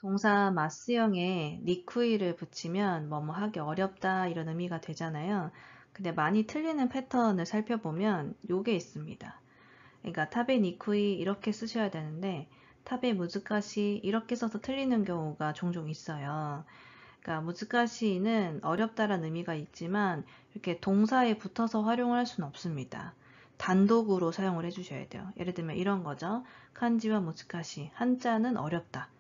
동사 마스형에 니쿠이를 붙이면 뭐뭐 하기 어렵다 이런 의미가 되잖아요. 근데 많이 틀리는 패턴을 살펴보면 요게 있습니다. 그러니까 타베 니쿠이 이렇게 쓰셔야 되는데 타베 무즈카시 이렇게 써서 틀리는 경우가 종종 있어요. 그러니까 무즈카시는 어렵다라는 의미가 있지만 이렇게 동사에 붙어서 활용을 할 수는 없습니다. 단독으로 사용을 해주셔야 돼요. 예를 들면 이런 거죠. 칸지와 무즈카시 한자는 어렵다.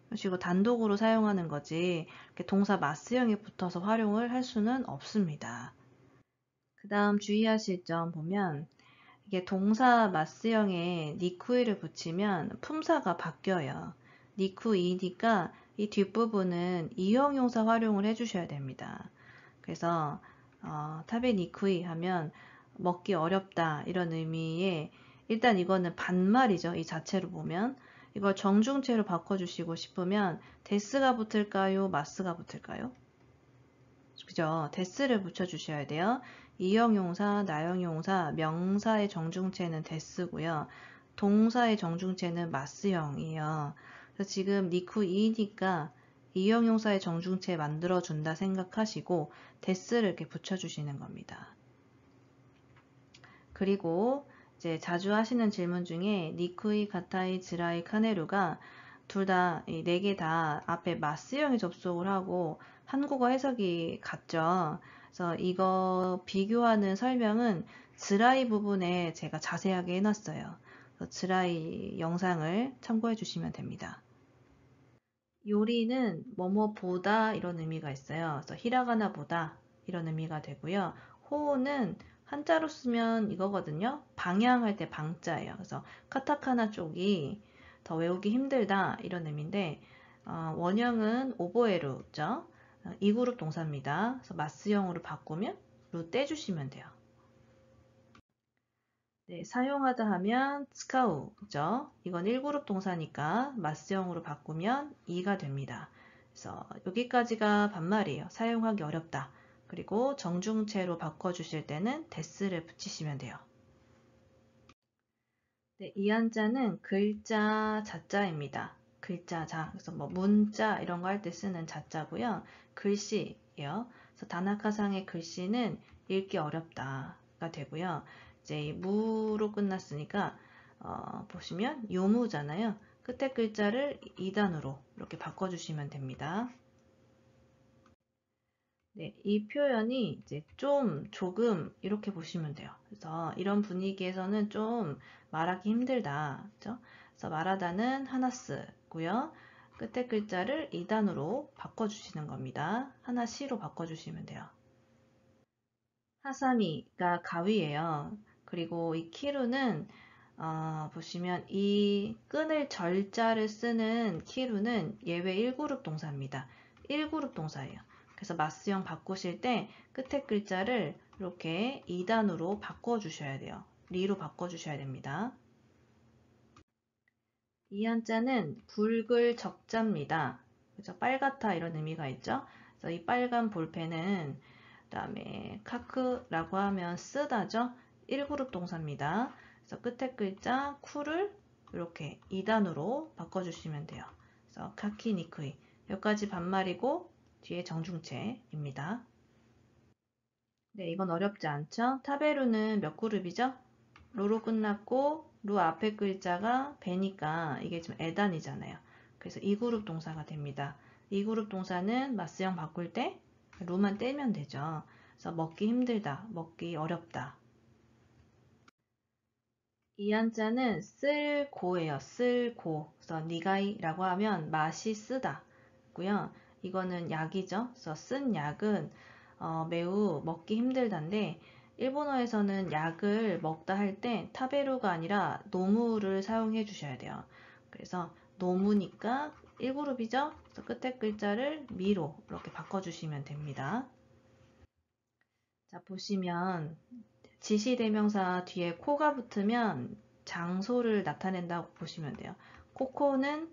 그리고 단독으로 사용하는 거지 이렇게 동사 마스형에 붙어서 활용을 할 수는 없습니다. 그 다음 주의하실 점 보면 이게 동사 마스형에 니쿠이를 붙이면 품사가 바뀌어요. 니쿠이니까 이 뒷부분은 이형용사 활용을 해주셔야 됩니다. 그래서 타베 니쿠이 하면 먹기 어렵다 이런 의미의 일단 이거는 반말이죠. 이 자체로 보면 이걸 정중체로 바꿔주시고 싶으면 데스가 붙을까요? 마스가 붙을까요? 그죠? 데스를 붙여주셔야 돼요. 이형용사, 나형용사, 명사의 정중체는 데스고요. 동사의 정중체는 마스형이에요. 그래서 지금 니쿠이니까 이형용사의 정중체 만들어준다 생각하시고 데스를 이렇게 붙여주시는 겁니다. 그리고 이제 자주 하시는 질문 중에 니쿠이, 가타이, 즈라이, 카네루가 둘 다, 이 네 개 다 앞에 마스형에 접속을 하고 한국어 해석이 같죠. 그래서 이거 비교하는 설명은 즈라이 부분에 제가 자세하게 해놨어요. 그래서 즈라이 영상을 참고해 주시면 됩니다. 요리는 뭐뭐 보다 이런 의미가 있어요. 그래서 히라가나 보다 이런 의미가 되고요. 호는 한자로 쓰면 이거거든요. 방향할 때 방자예요. 그래서 카타카나 쪽이 더 외우기 힘들다 이런 의미인데 원형은 오보에루죠. 이 그룹 동사입니다. 그래서 마스형으로 바꾸면 루 떼주시면 돼요. 네, 사용하다 하면 스카우죠. 이건 1그룹 동사니까 마스형으로 바꾸면 2가 됩니다. 그래서 여기까지가 반말이에요. 사용하기 어렵다. 그리고 정중체로 바꿔주실 때는 데스를 붙이시면 돼요. 네, 이 한자는 글자 자자입니다. 글자 자. 그래서 뭐 문자 이런 거 할 때 쓰는 자자고요. 글씨예요. 그래서 다나카상의 글씨는 읽기 어렵다가 되고요. 이제 이 무로 끝났으니까 보시면 요무잖아요. 끝에 글자를 2단으로 이렇게 바꿔주시면 됩니다. 네, 이 표현이 이제 좀, 조금 이렇게 보시면 돼요. 그래서 이런 분위기에서는 좀 말하기 힘들다. 그죠? 그래서 말하다는 하나 쓰고요. 끝에 글자를 2단으로 바꿔주시는 겁니다. 하나 시로 바꿔주시면 돼요. 하사미가 가위예요. 그리고 이 키루는 보시면 이 끊을 절자를 쓰는 키루는 예외 1그룹 동사입니다. 1그룹 동사예요. 그래서 마스형 바꾸실 때 끝에 글자를 이렇게 2단으로 바꿔주셔야 돼요. 리로 바꿔주셔야 됩니다. 이 한자는 붉을 적자입니다. 그죠? 빨갛다 이런 의미가 있죠. 그래서 이 빨간 볼펜은 그다음에 카크라고 하면 쓰다죠. 1그룹 동사입니다. 그래서 끝에 글자 쿠를 이렇게 2단으로 바꿔주시면 돼요. 그래서 카키니크이 여기까지 반말이고 뒤에 정중체입니다. 네, 이건 어렵지 않죠? 타베루는 몇 그룹이죠? 루로 끝났고 루 앞에 글자가 배니까 이게 지금 에단이잖아요. 그래서 이 그룹 동사가 됩니다. 이 그룹 동사는 마스형 바꿀 때 루만 떼면 되죠. 그래서 먹기 힘들다, 먹기 어렵다. 이 한자는 쓸고예요. 쓸고. 그래서 니가이라고 하면 맛이 쓰다. 고요. 이거는 약이죠. 그래서 쓴 약은 매우 먹기 힘들다인데 일본어에서는 약을 먹다 할 때 타베루가 아니라 노무를 사용해 주셔야 돼요. 그래서 노무니까 1그룹이죠. 그래서 끝에 글자를 미로 이렇게 바꿔주시면 됩니다. 자, 보시면 지시대명사 뒤에 코가 붙으면 장소를 나타낸다고 보시면 돼요. 코코는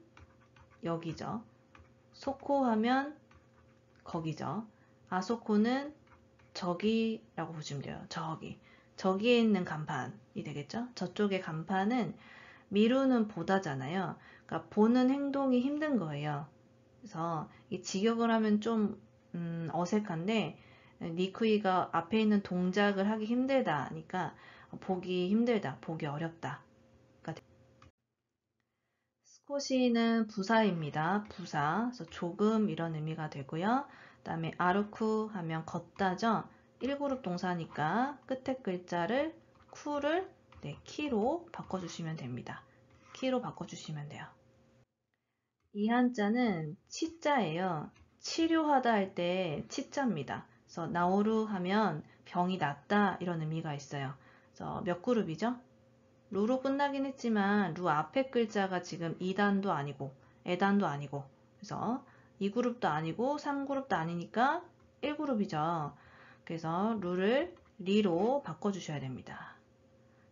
여기죠. 소코 하면 거기죠. 아소코는 저기라고 보시면 돼요. 저기. 저기에 있는 간판이 되겠죠? 저쪽의 간판은 미루는 보다잖아요. 그러니까 보는 행동이 힘든 거예요. 그래서 이 직역을 하면 좀 어색한데 니쿠이가 앞에 있는 동작을 하기 힘들다 하니까 보기 힘들다, 보기 어렵다. 스코시는 부사입니다. 부사. 그래서 조금 이런 의미가 되고요. 그다음에 아르쿠 하면 걷다죠. 1그룹 동사니까 끝에 글자를 쿠를 키로 바꿔주시면 됩니다. 키로 바꿔주시면 돼요. 이 한자는 치자예요. 치료하다 할 때 치자입니다. 그래서 나오루 하면 병이 낫다 이런 의미가 있어요. 그래서 몇 그룹이죠? 루로 끝나긴 했지만 루 앞에 글자가 지금 2단도 아니고 에단도 아니고 그래서 2그룹도 아니고 3그룹도 아니니까 1그룹이죠. 그래서 루를 리로 바꿔주셔야 됩니다.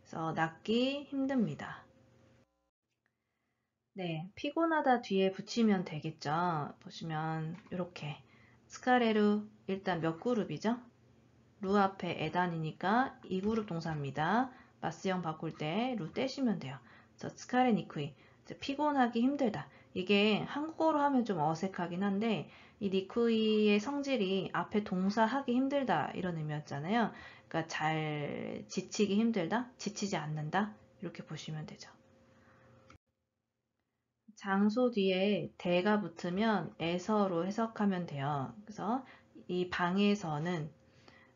그래서 낫기 힘듭니다. 네, 피곤하다 뒤에 붙이면 되겠죠. 보시면 이렇게 스카레루 일단 몇 그룹이죠? 루 앞에 에단이니까 2그룹 동사입니다. 마스형 바꿀 때 루 떼시면 돼요. 그래서 스카레 니쿠이 피곤하기 힘들다. 이게 한국어로 하면 좀 어색하긴 한데 이 니쿠이의 성질이 앞에 동사 하기 힘들다 이런 의미였잖아요. 그러니까 잘 지치기 힘들다, 지치지 않는다 이렇게 보시면 되죠. 장소 뒤에 대가 붙으면 에서로 해석하면 돼요. 그래서 이 방에서는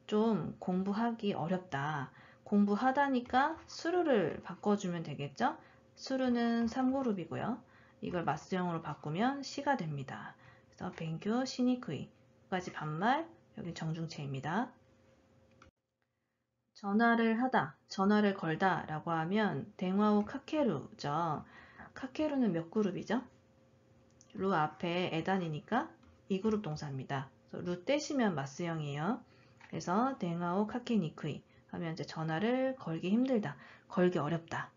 좀 공부하기 어렵다. 공부하다니까 수루를 바꿔주면 되겠죠? 수루는 3그룹이고요. 이걸 마스형으로 바꾸면 시가 됩니다. 그래서 뱅교 시니쿠이까지 반말, 여기 정중체입니다. 전화를 하다, 전화를 걸다 라고 하면 댕와우 카케루죠. 카케루는 몇 그룹이죠? 루 앞에 에단이니까 2그룹 동사입니다. 루 떼시면 마스형이에요. 그래서 댕아오 카케니쿠이 하면 이제 전화를 걸기 힘들다, 걸기 어렵다.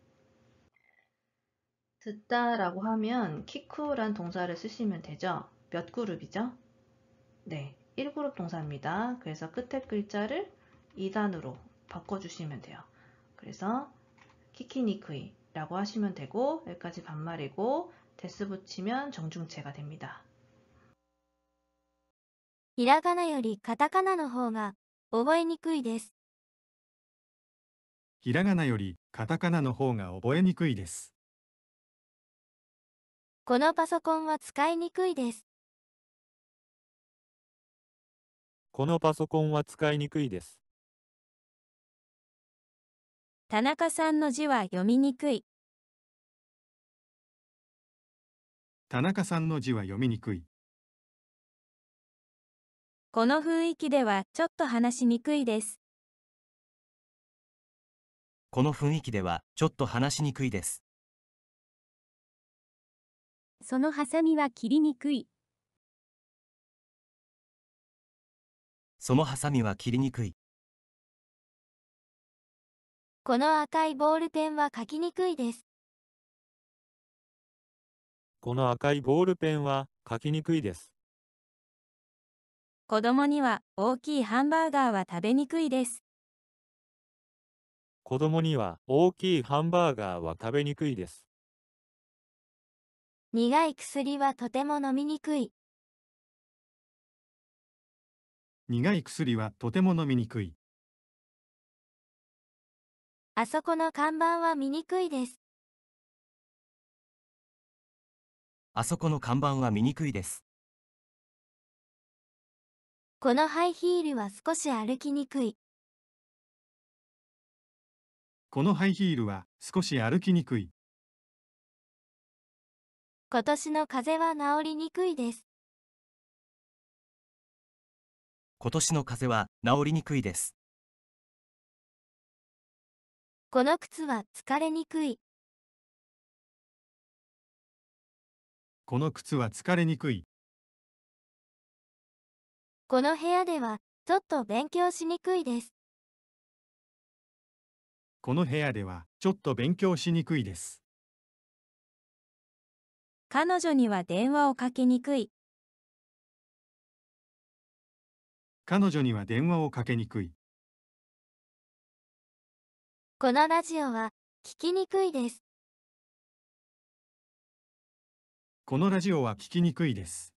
듣다라고 하면 키쿠란 동사를 쓰시면 되죠. 몇 그룹이죠? 네, 1그룹 동사입니다. 그래서 끝에 글자를 2단으로 바꿔주시면 돼요. 그래서 키키니쿠이라고 하시면 되고 여기까지 반말이고 데스 붙이면 정중체가 됩니다. ひらがなよりカタカナの方が覚えにくいです。ひらがなよりカタカナの方が覚えにくいです。このパソコンは使いにくいです。このパソコンは使いにくいです。田中さんの字は読みにくい。田中さんの字は読みにくい。この雰囲気ではちょっと話しにくいです。この雰囲気ではちょっと話しにくいです。そのハサミは切りにくい。そのハサミは切りにくい。この赤いボールペンは書きにくいです。この赤いボールペンは書きにくいです。子供には大きいハンバーガーは食べにくいです。子供には大きいハンバーガーは食べにくいです。苦い薬はとても飲みにくい。苦い薬はとても飲みにくい。あそこの看板は見にくいです。あそこの看板は見にくいです。このハイヒールは少し歩きにくい。このハイヒールは少し歩きにくい。今年の風邪は治りにくいです。今年の風邪は治りにくいです。この靴は疲れにくい。この靴は疲れにくい。この部屋ではちょっと勉強しにくいです。この部屋ではちょっと勉強しにくいです。彼女には電話をかけにくい。彼女には電話をかけにくい。このラジオは聞きにくいです。このラジオは聞きにくいです。